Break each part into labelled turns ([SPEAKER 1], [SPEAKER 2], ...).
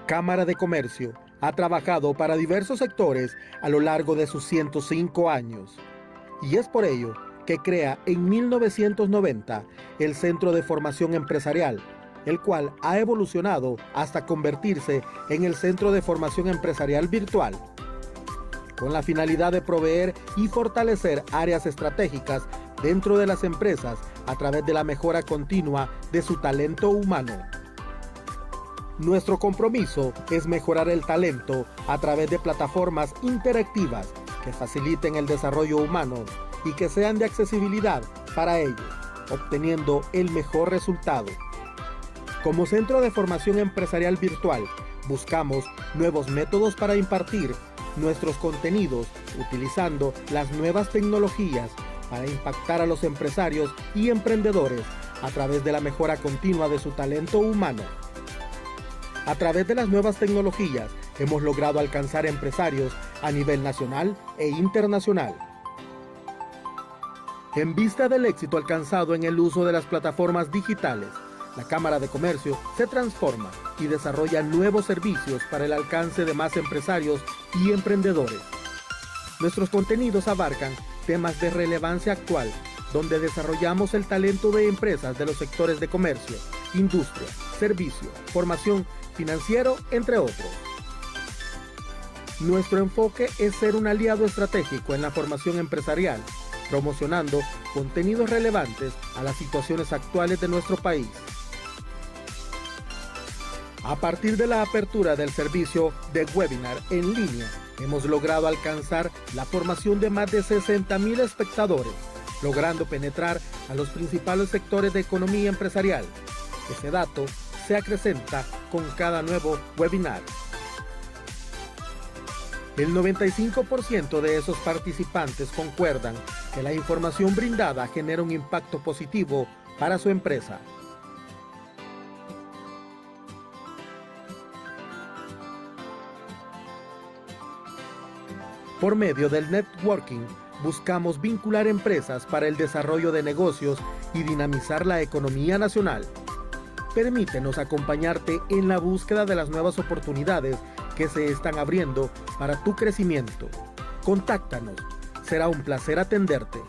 [SPEAKER 1] Cámara de Comercio ha trabajado para diversos sectores a lo largo de sus 105 años. Y es por ello que crea en 1990 el Centro de Formación Empresarial, el cual ha evolucionado hasta convertirse en el Centro de Formación Empresarial Virtual, con la finalidad de proveer y fortalecer áreas estratégicas dentro de las empresas a través de la mejora continua de su talento humano. Nuestro compromiso es mejorar el talento a través de plataformas interactivas que faciliten el desarrollo humano y que sean de accesibilidad para ellos, obteniendo el mejor resultado. Como Centro de Formación Empresarial Virtual, buscamos nuevos métodos para impartir nuestros contenidos utilizando las nuevas tecnologías para impactar a los empresarios y emprendedores a través de la mejora continua de su talento humano. A través de las nuevas tecnologías hemos logrado alcanzar empresarios a nivel nacional e internacional. En vista del éxito alcanzado en el uso de las plataformas digitales, la Cámara de Comercio se transforma y desarrolla nuevos servicios para el alcance de más empresarios y emprendedores. Nuestros contenidos abarcan temas de relevancia actual, donde desarrollamos el talento de empresas de los sectores de comercio, industria, servicio, formación, financiero, entre otros. Nuestro enfoque es ser un aliado estratégico en la formación empresarial, promocionando contenidos relevantes a las situaciones actuales de nuestro país. A partir de la apertura del servicio de webinar en línea, hemos logrado alcanzar la formación de más de 60,000 espectadores, logrando penetrar a los principales sectores de economía empresarial. Ese dato se acrecenta con cada nuevo webinar. El 95% de esos participantes concuerdan que la información brindada genera un impacto positivo para su empresa. Por medio del networking, buscamos vincular empresas para el desarrollo de negocios y dinamizar la economía nacional. Permítenos acompañarte en la búsqueda de las nuevas oportunidades que se están abriendo para tu crecimiento. Contáctanos, será un placer atenderte.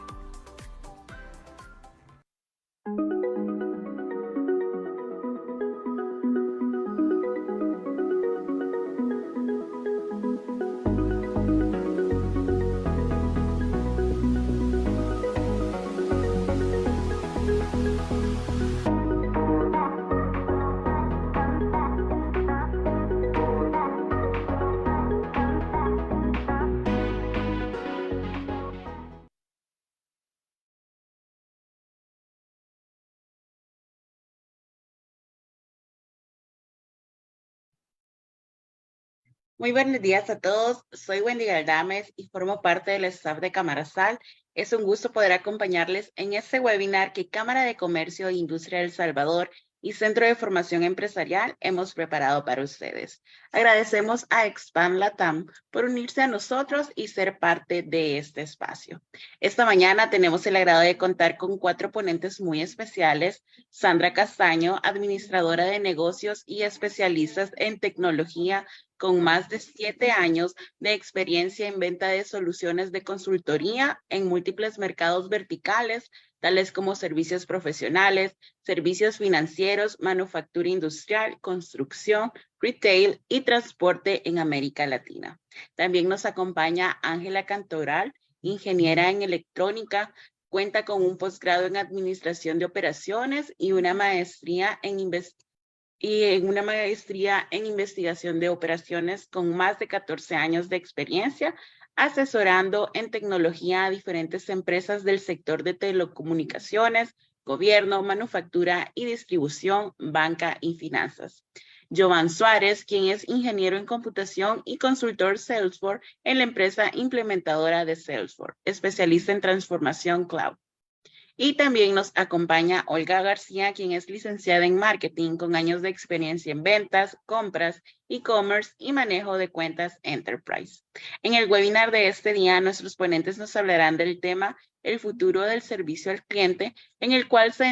[SPEAKER 2] Muy buenos días a todos. Soy Wendy Galdames y formo parte del staff de Cámarasal. Es un gusto poder acompañarles en este webinar que Cámara de Comercio e Industria de El Salvador y Centro de Formación Empresarial hemos preparado para ustedes. Agradecemos a Expand Latam por unirse a nosotros y ser parte de este espacio. Esta mañana tenemos el agrado de contar con 4 ponentes muy especiales: Sandra Castaño, administradora de negocios y especialistas en tecnología con más de 7 años de experiencia en venta de soluciones de consultoría en múltiples mercados verticales, tales como servicios profesionales, servicios financieros, manufactura industrial, construcción, retail y transporte en América Latina. También nos acompaña Ángela Cantoral, ingeniera en electrónica, cuenta con un posgrado en administración de operaciones y una maestría en investigación de operaciones con más de 14 años de experiencia, asesorando en tecnología a diferentes empresas del sector de telecomunicaciones, gobierno, manufactura y distribución, banca y finanzas. Jovan Suárez, quien es ingeniero en computación y consultor Salesforce en la empresa implementadora de Salesforce, especialista en transformación cloud. Y también nos acompaña Olga García, quien es licenciada en marketing con años de experiencia en ventas, compras, e-commerce y manejo de cuentas enterprise. En el webinar de este día, nuestros ponentes nos hablarán del tema El futuro del servicio al cliente, en el cual se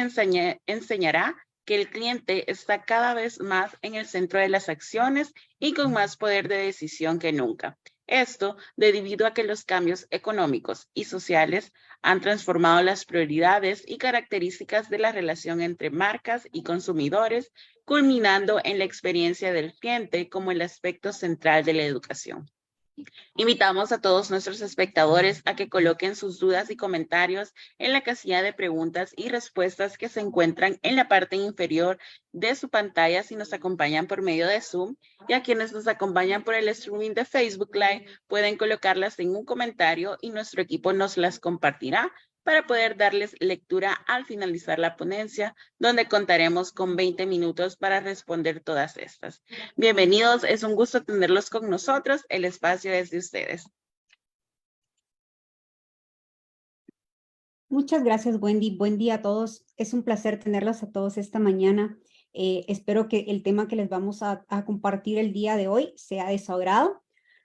[SPEAKER 2] enseñará que el cliente está cada vez más en el centro de las acciones y con más poder de decisión que nunca. Esto debido a que los cambios económicos y sociales han transformado las prioridades y características de la relación entre marcas y consumidores, culminando en la experiencia del cliente como el aspecto central de la educación. Invitamos a todos nuestros espectadores a que coloquen sus dudas y comentarios en la casilla de preguntas y respuestas que se encuentran en la parte inferior de su pantalla si nos acompañan por medio de Zoom, y a quienes nos acompañan por el streaming de Facebook Live pueden colocarlas en un comentario y nuestro equipo nos las compartirá para poder darles lectura al finalizar la ponencia, donde contaremos con 20 minutos para responder todas estas. Bienvenidos, es un gusto tenerlos con nosotros. El espacio es de ustedes.
[SPEAKER 3] Muchas gracias, Wendy. Buen día a todos. Es un placer tenerlos a todos esta mañana. Espero que el tema que les vamos a compartir el día de hoy sea de su agrado.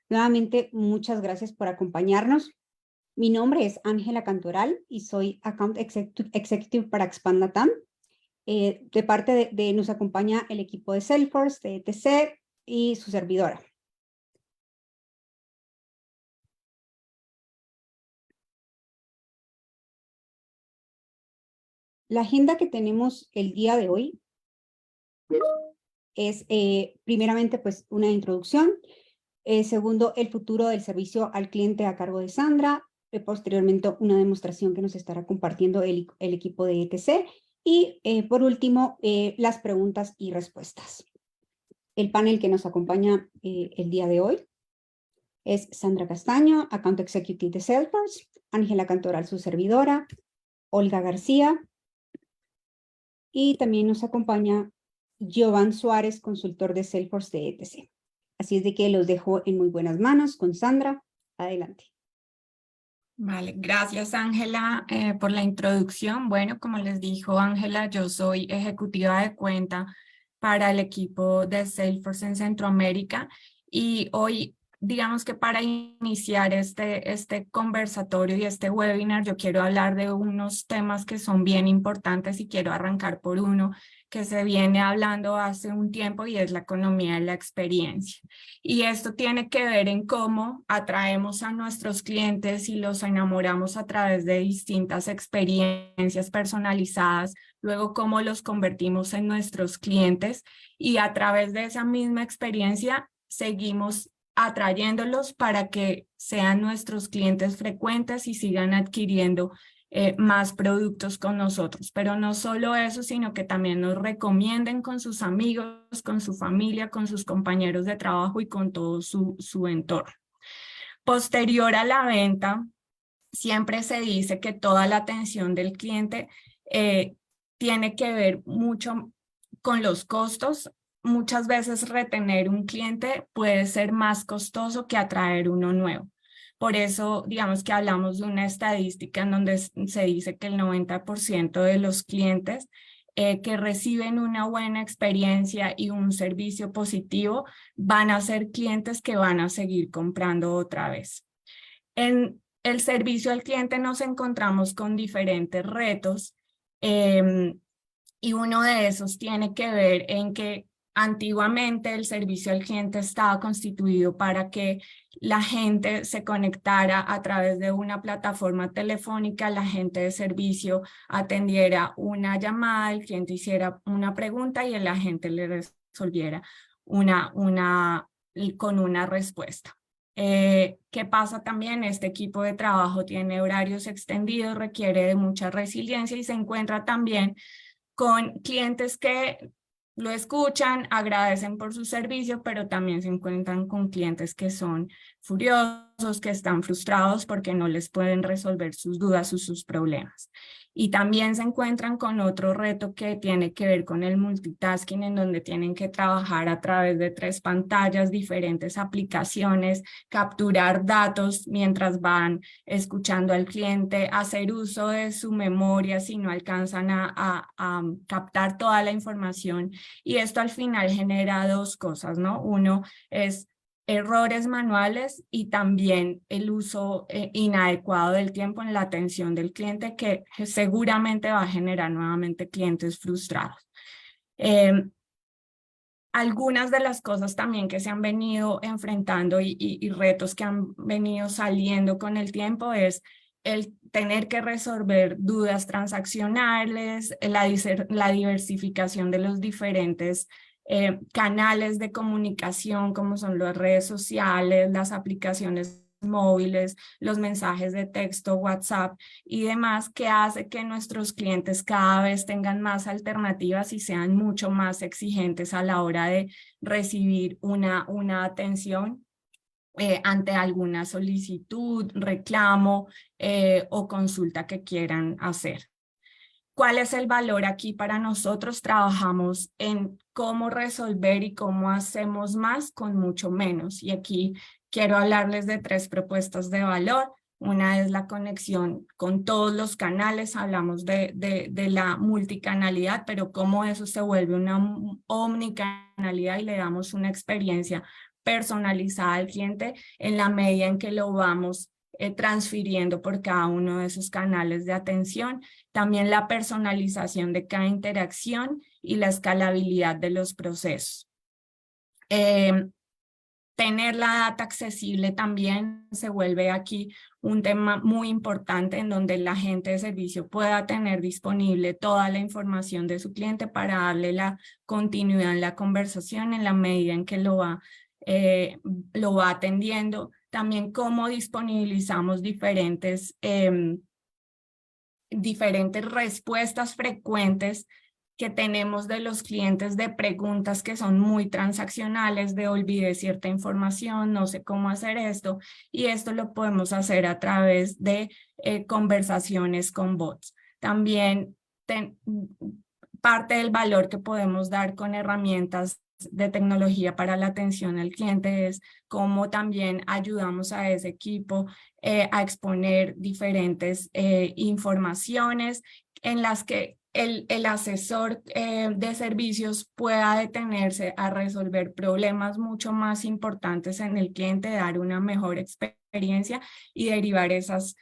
[SPEAKER 3] Nuevamente, muchas gracias por acompañarnos. Mi nombre es Ángela Cantoral y soy Account Executive para Expand Latam. De parte de nos acompaña el equipo de Salesforce, de ETC y su servidora. La agenda que tenemos el día de hoy es primeramente pues una introducción, segundo el futuro del servicio al cliente a cargo de Sandra, posteriormente una demostración que nos estará compartiendo el equipo de ETC y por último las preguntas y respuestas. El panel que nos acompaña el día de hoy es Sandra Castaño, Account Executive de Salesforce, Ángela Cantoral, su servidora, Olga García, y también nos acompaña Giovanni Suárez, consultor de Salesforce de ETC. Así es de que los dejo en muy buenas manos con Sandra. Adelante.
[SPEAKER 4] Vale, gracias Ángela por la introducción. Bueno, como les dijo Ángela, yo soy ejecutiva de cuenta para el equipo de Salesforce en Centroamérica y hoy, digamos que para iniciar este conversatorio y este webinar, yo quiero hablar de unos temas que son bien importantes y quiero arrancar por uno que se viene hablando hace un tiempo y es la economía de la experiencia. Y esto tiene que ver en cómo atraemos a nuestros clientes y los enamoramos a través de distintas experiencias personalizadas, luego cómo los convertimos en nuestros clientes y a través de esa misma experiencia seguimos atrayéndolos para que sean nuestros clientes frecuentes y sigan adquiriendo más productos con nosotros. Pero no solo eso, sino que también nos recomienden con sus amigos, con su familia, con sus compañeros de trabajo y con todo su entorno. Posterior a la venta, siempre se dice que toda la atención del cliente tiene que ver mucho con los costos. Muchas veces retener un cliente puede ser más costoso que atraer uno nuevo. Por eso, digamos que hablamos de una estadística en donde se dice que el 90% de los clientes que reciben una buena experiencia y un servicio positivo van a ser clientes que van a seguir comprando otra vez. En el servicio al cliente nos encontramos con diferentes retos y uno de esos tiene que ver en que antiguamente el servicio al cliente estaba constituido para que la gente se conectara a través de una plataforma telefónica, la gente de servicio atendiera una llamada, el cliente hiciera una pregunta y el agente le resolviera con una respuesta. ¿Qué pasa también? Este equipo de trabajo tiene horarios extendidos, requiere de mucha resiliencia y se encuentra también con clientes que lo escuchan, agradecen por su servicio, pero también se encuentran con clientes que son furiosos, que están frustrados porque no les pueden resolver sus dudas o sus problemas. Y también se encuentran con otro reto que tiene que ver con el multitasking, en donde tienen que trabajar a través de 3 pantallas, diferentes aplicaciones, capturar datos mientras van escuchando al cliente, hacer uso de su memoria si no alcanzan a captar toda la información. Y esto al final genera 2 cosas, ¿no? Uno es errores manuales y también el uso inadecuado del tiempo en la atención del cliente que seguramente va a generar nuevamente clientes frustrados. Algunas de las cosas también que se han venido enfrentando y retos que han venido saliendo con el tiempo es el tener que resolver dudas transaccionales, la diversificación de los diferentes canales de comunicación, como son las redes sociales, las aplicaciones móviles, los mensajes de texto, WhatsApp y demás, que hace que nuestros clientes cada vez tengan más alternativas y sean mucho más exigentes a la hora de recibir una atención ante alguna solicitud, reclamo o consulta que quieran hacer. ¿Cuál es el valor aquí para nosotros? Trabajamos en cómo resolver y cómo hacemos más con mucho menos. Y aquí quiero hablarles de 3 propuestas de valor. Una es la conexión con todos los canales, hablamos de la multicanalidad, pero cómo eso se vuelve una omnicanalidad y le damos una experiencia personalizada al cliente en la medida en que lo vamos transfiriendo por cada uno de esos canales de atención. También la personalización de cada interacción y la escalabilidad de los procesos. Tener la data accesible también se vuelve aquí un tema muy importante en donde el agente de servicio pueda tener disponible toda la información de su cliente para darle la continuidad en la conversación en la medida en que lo va atendiendo. También cómo disponibilizamos diferentes respuestas frecuentes que tenemos de los clientes de preguntas que son muy transaccionales, de olvidé cierta información, no sé cómo hacer esto, y esto lo podemos hacer a través de conversaciones con bots. También parte del valor que podemos dar con herramientas de tecnología para la atención al cliente es cómo también ayudamos a ese equipo a exponer diferentes informaciones en las que el asesor de servicios pueda detenerse a resolver problemas mucho más importantes en el cliente, dar una mejor experiencia y derivar esas